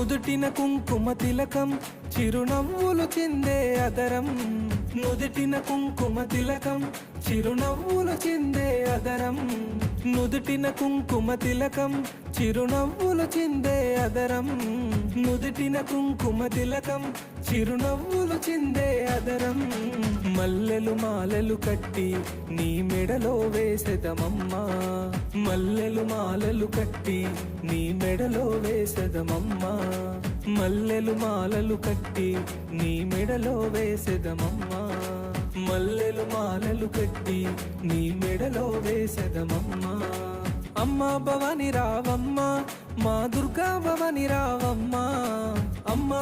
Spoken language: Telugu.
నుదుటిన కుంకుమ తిలకం చిరునవ్వులు చిందే అదరం నుదుటిన కుంకుమ తిలకం చిరునవ్వులు చిందే అదరం నుదుటిన కుంకుమ తిలకం చిరునవ్వులు చిందే అదరం నుదుటిన కుంకుమ తిలకం చిరునవ్వులు చిందే అదరం మల్లెలు మాలలు కట్టి నీ మెడలో వేసెదమమ్మా మల్లెలు మాలలు కట్టి నీ మెడలో వేసెదమమ్మా మల్లెలు మాలలు కట్టి నీ మెడలో వేసెదమమ్మా మల్లెలు మాలలు కట్టి నీ మెడలో వేసెదమమ్మా అమ్మా భవాని రావమ్మా మా దుర్గా భవాని రావమ్మా అమ్మా